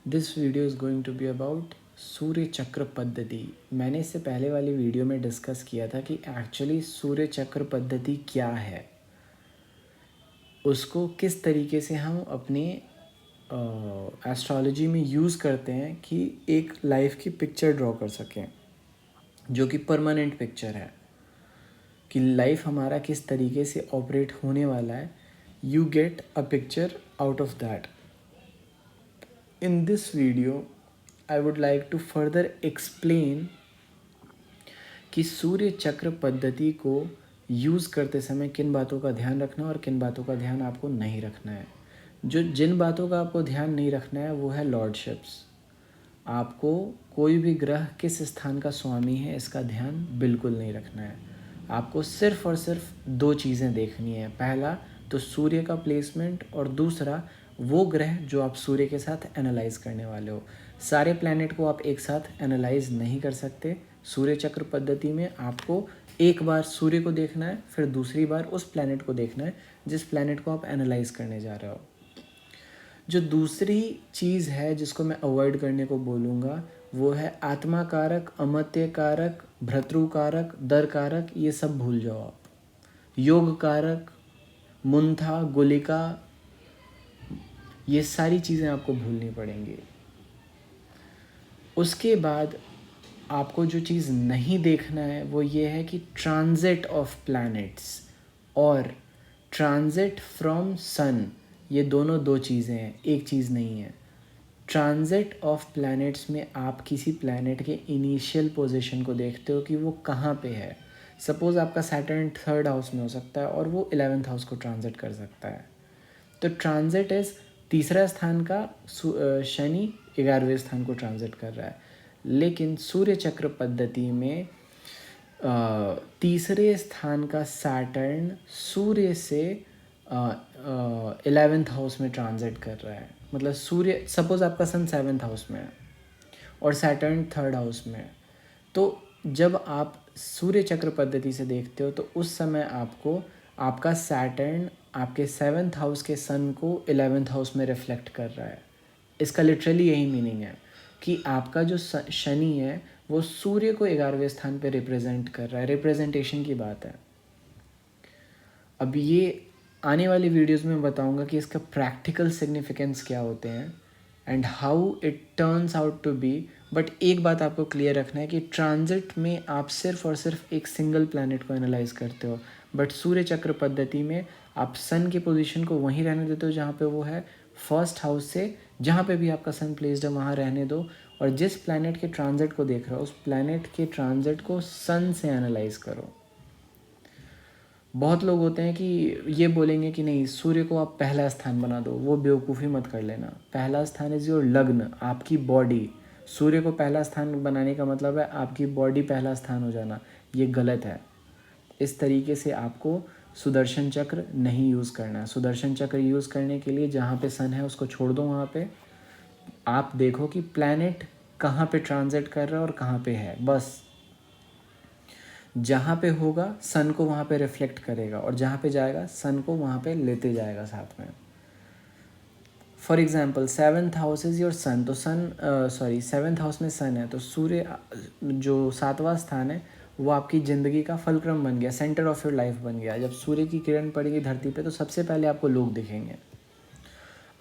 This video is going to be about Surya चक्र पद्धति। मैंने इससे पहले वाली वीडियो में डिस्कस किया था कि एक्चुअली सूर्य चक्र पद्धति क्या है, उसको किस तरीके से हम अपने एस्ट्रोलॉजी में यूज़ करते हैं कि एक लाइफ की पिक्चर ड्रॉ कर सकें, जो कि परमानेंट पिक्चर है कि लाइफ हमारा किस तरीके से ऑपरेट होने वाला है। You get a picture out of that. In this video, I would like to further explain कि सूर्य चक्र पद्धति को यूज़ करते समय किन बातों का ध्यान रखना है और किन बातों का ध्यान आपको नहीं रखना है। जिन बातों का आपको ध्यान नहीं रखना है वो है लॉर्डशिप्स। आपको कोई भी ग्रह किस स्थान का स्वामी है इसका ध्यान बिल्कुल नहीं रखना है। आपको सिर्फ और सिर्फ दो चीज़ें देखनी है। पहला तो सूर्य का प्लेसमेंट और दूसरा वो ग्रह जो आप सूर्य के साथ एनालाइज करने वाले हो। सारे प्लैनेट को आप एक साथ एनालाइज नहीं कर सकते। सूर्य चक्र पद्धति में आपको एक बार सूर्य को देखना है, फिर दूसरी बार उस प्लैनेट को देखना है जिस प्लैनेट को आप एनालाइज करने जा रहे हो। जो दूसरी चीज़ है जिसको मैं अवॉइड करने को बोलूँगा वो है आत्मा कारक, अमत्य कारक, भ्रतृ कारक, दर कारक। ये सब भूल जाओ आप। योग कारक, मुंथा, गुलिका, ये सारी चीज़ें आपको भूलनी पड़ेंगी। उसके बाद आपको जो चीज़ नहीं देखना है वो ये है कि ट्रांजिट ऑफ प्लैनेट्स और ट्रांजिट फ्रॉम सन, ये दोनों दो चीज़ें हैं, एक चीज़ नहीं है। ट्रांजिट ऑफ प्लैनेट्स में आप किसी प्लैनेट के इनिशियल पोजीशन को देखते हो कि वो कहाँ पे है। सपोज़ आपका सैटर्न 3rd हाउस में हो सकता है और वो 11th हाउस को ट्रांजिट कर सकता है। तो ट्रांजिट इज़ तीसरा स्थान का शनि 11वें स्थान को ट्रांजिट कर रहा है। लेकिन सूर्य चक्र पद्धति में तीसरे स्थान का सैटर्न सूर्य से 11th हाउस में ट्रांजिट कर रहा है। मतलब सूर्य, सपोज आपका सन 7th हाउस में है और सैटर्न 3rd हाउस में है, तो जब आप सूर्य चक्र पद्धति से देखते हो तो उस समय आपको आपका सैटर्न आपके 7th हाउस के सन को 11th हाउस में रिफ्लेक्ट कर रहा है। इसका लिटरली यही मीनिंग है कि आपका जो शनि है वो सूर्य को 11वें स्थान पे रिप्रेजेंट कर रहा है। रिप्रेजेंटेशन की बात है। अब ये आने वाली वीडियोस में बताऊंगा कि इसका प्रैक्टिकल सिग्निफिकेंस क्या होते हैं and how it turns out to be. But एक बात आपको क्लियर रखना है कि ट्रांजिट में आप सिर्फ और सिर्फ एक सिंगल प्लैनेट को एनालाइज करते हो, बट सूर्य चक्र पद्धति में आप सन की पोजीशन को वहीं रहने देते हो जहाँ पे वो है। 1st हाउस से जहाँ पे भी आपका सन प्लेस्ड है वहाँ रहने दो, और जिस प्लैनेट के ट्रांजिट को देख रहे हो उस प्लैनेट के ट्रांजिट को सन से एनालाइज करो। बहुत लोग होते हैं कि ये बोलेंगे कि नहीं, सूर्य को आप पहला स्थान बना दो। वो बेवकूफ़ी मत कर लेना। पहला स्थान इज़ योर लग्न, आपकी बॉडी। सूर्य को पहला स्थान बनाने का मतलब है आपकी बॉडी पहला स्थान हो जाना। ये गलत है। इस तरीके से आपको सुदर्शन चक्र नहीं यूज़ करना है। सुदर्शन चक्र यूज़ करने के लिए जहाँ पे सन है उसको छोड़ दो। वहाँ पे आप देखो कि प्लैनेट कहाँ पे ट्रांजिट कर रहा है और कहाँ पे है। बस जहाँ पे होगा सन को वहाँ पे रिफ्लेक्ट करेगा और जहाँ पे जाएगा सन को वहाँ पे लेते जाएगा साथ में। For example 7th house is your son, तो सन 7th हाउस में सन है तो सूर्य जो 7वां स्थान है वो आपकी ज़िंदगी का फलक्रम बन गया, सेंटर ऑफ योर लाइफ बन गया। जब सूर्य की किरण पड़ेगी धरती पे तो सबसे पहले आपको लोग दिखेंगे।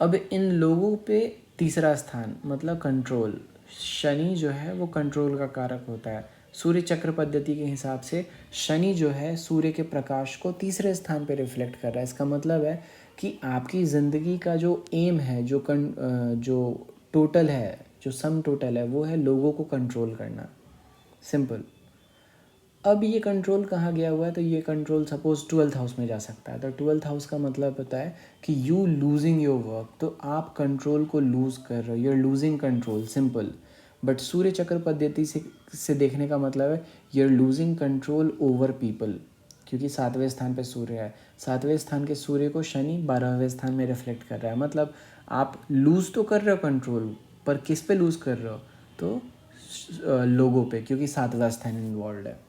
अब इन लोगों पे तीसरा स्थान मतलब कंट्रोल, शनि जो है वो कंट्रोल का कारक होता है। सूर्य चक्र पद्धति के हिसाब से शनि जो है सूर्य के प्रकाश को तीसरे स्थान पे रिफ्लेक्ट कर रहा है। इसका मतलब है कि आपकी ज़िंदगी का जो एम है, जो टोटल है, जो सम टोटल है, वो है लोगों को कंट्रोल करना। सिंपल। अब ये कंट्रोल कहाँ गया हुआ है, तो ये कंट्रोल सपोज 12th हाउस में जा सकता है। तो 12th हाउस का मतलब होता है कि यू लूजिंग योर वर्क, तो आप कंट्रोल को लूज़ कर रहे हो, you are losing control. Simple. But सूर्य चक्र पद्धति से देखने का मतलब है you are losing control over people, क्योंकि 7वें स्थान पे सूर्य है। 7वें स्थान के सूर्य को शनि 12वें स्थान में रिफ्लेक्ट कर रहा है। मतलब आप लूज़ तो कर रहे हो कंट्रोल, पर किस पे लूज़ कर रहे हो, तो लोगों पे, क्योंकि 7वां स्थान इन्वॉल्व है।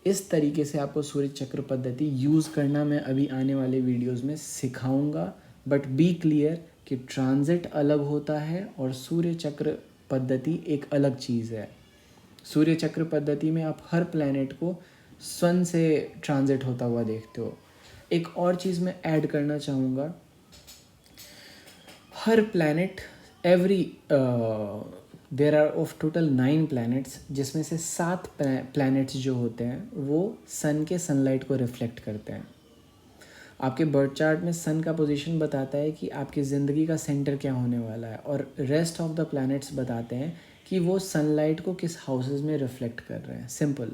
इस तरीके से आपको सूर्य चक्र पद्धति यूज़ करना मैं अभी आने वाले वीडियोस में सिखाऊंगा। बट बी क्लियर कि ट्रांजिट अलग होता है और सूर्य चक्र पद्धति एक अलग चीज़ है। सूर्य चक्र पद्धति में आप हर प्लैनेट को सन से ट्रांजिट होता हुआ देखते हो। एक और चीज़ मैं ऐड करना चाहूँगा, हर planet every there are of total 9 planets, जिसमें से 7 प्लैनेट्स जो होते हैं वो सन के सनलाइट को रिफ्लेक्ट करते हैं। आपके बर्थ चार्ट में सन का पोजीशन बताता है कि आपकी ज़िंदगी का सेंटर क्या होने वाला है, और रेस्ट ऑफ द प्लैनेट्स बताते हैं कि वो सनलाइट को किस हाउसेस में रिफ्लेक्ट कर रहे हैं। सिंपल,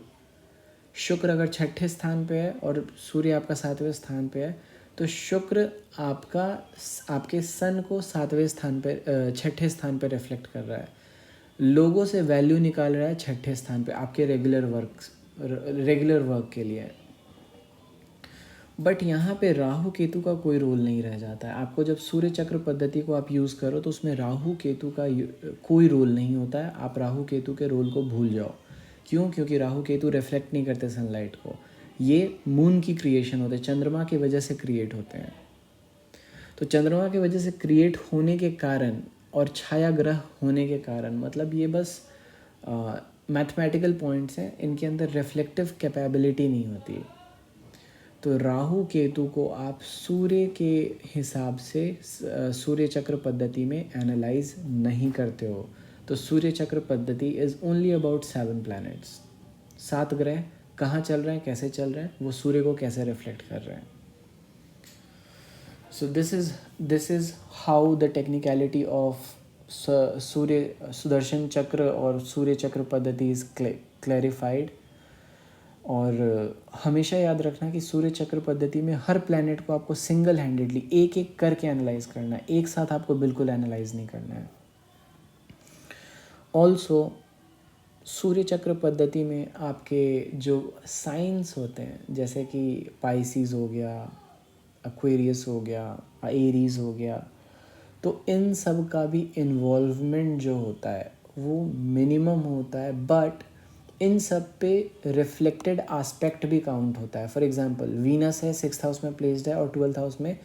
शुक्र अगर 6ठे स्थान पे है और सूर्य आपका 7वें स्थान पे है, तो शुक्र आपका आपके सन को 7वें स्थान पे 6ठे स्थान पे रिफ्लेक्ट कर रहा है, लोगों से वैल्यू निकाल रहा है 6ठे स्थान पे आपके रेगुलर वर्क के लिए। बट यहाँ पे राहु केतु का कोई रोल नहीं रह जाता है। आपको जब सूर्य चक्र पद्धति को आप यूज़ करो तो उसमें राहु केतु का कोई रोल नहीं होता है। आप राहु केतु के रोल को भूल जाओ। क्यों? क्योंकि राहु केतु रिफ्लेक्ट नहीं करते सनलाइट को, ये मून की क्रिएशन होते हैं, चंद्रमा की वजह से क्रिएट होते हैं। तो चंद्रमा की वजह से क्रिएट होने के कारण और छाया ग्रह होने के कारण, मतलब ये बस मैथमेटिकल पॉइंट्स हैं, इनके अंदर रिफ्लेक्टिव कैपेबिलिटी नहीं होती। तो राहु केतु को आप सूर्य के हिसाब से सूर्य चक्र पद्धति में एनालाइज नहीं करते हो। तो सूर्य चक्र पद्धति इज़ ओनली अबाउट 7 प्लैनेट्स। 7 ग्रह कहाँ चल रहे हैं, कैसे चल रहे हैं, वो सूर्य को कैसे रिफ्लेक्ट कर रहे हैं। So this is how the technicality of Surya Sudarshan Chakra और सूर्य चक्र पद्धति इज़ क्लैरिफाइड। और हमेशा याद रखना कि सूर्य चक्र पद्धति में हर प्लैनेट को आपको सिंगल हैंडेडली एक एक करके एनालाइज करना है, एक साथ आपको बिल्कुल एनालाइज नहीं करना है। ऑल्सो सूर्य चक्र पद्धति में आपके जो साइंस होते हैं, जैसे कि पाइसिस हो गया, एक्वेरियस हो गया, एरीज हो गया, तो इन सब का भी इन्वॉल्वमेंट जो होता है वो मिनिमम होता है, बट इन सब पे रिफ्लेक्टेड आस्पेक्ट भी काउंट होता है। फॉर एग्जांपल वीनस है 6th हाउस में प्लेस्ड है और 12th हाउस में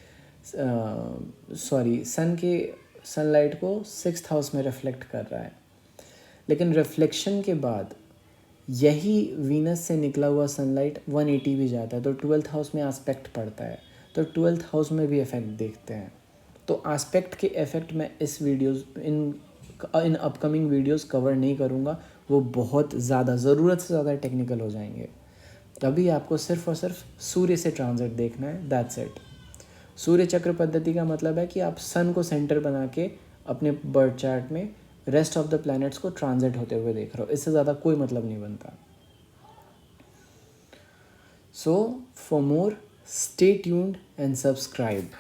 सन के सनलाइट को 6th हाउस में रिफ्लेक्ट कर रहा है, लेकिन रिफ्लेक्शन के बाद यही वीनस से निकला हुआ सनलाइट 180 भी जाता है, तो 12th हाउस में आस्पेक्ट पड़ता है, तो 12th हाउस में भी इफेक्ट देखते हैं। तो आस्पेक्ट के इफेक्ट मैं इस videos in upcoming videos cover नहीं करूँगा, वो बहुत ज़्यादा ज़रूरत से ज़्यादा टेक्निकल हो जाएंगे। तभी आपको सिर्फ और सिर्फ सूर्य से ट्रांजिट देखना है, दैट्स इट। सूर्य चक्र पद्धति का मतलब है कि आप सन को सेंटर बना के अपने बर्थ चार्ट में रेस्ट ऑफ द प्लैनेट्स को ट्रांजिट होते हुए देख रहे हो, इससे ज़्यादा कोई मतलब नहीं बनता। So for more stay tuned and subscribe.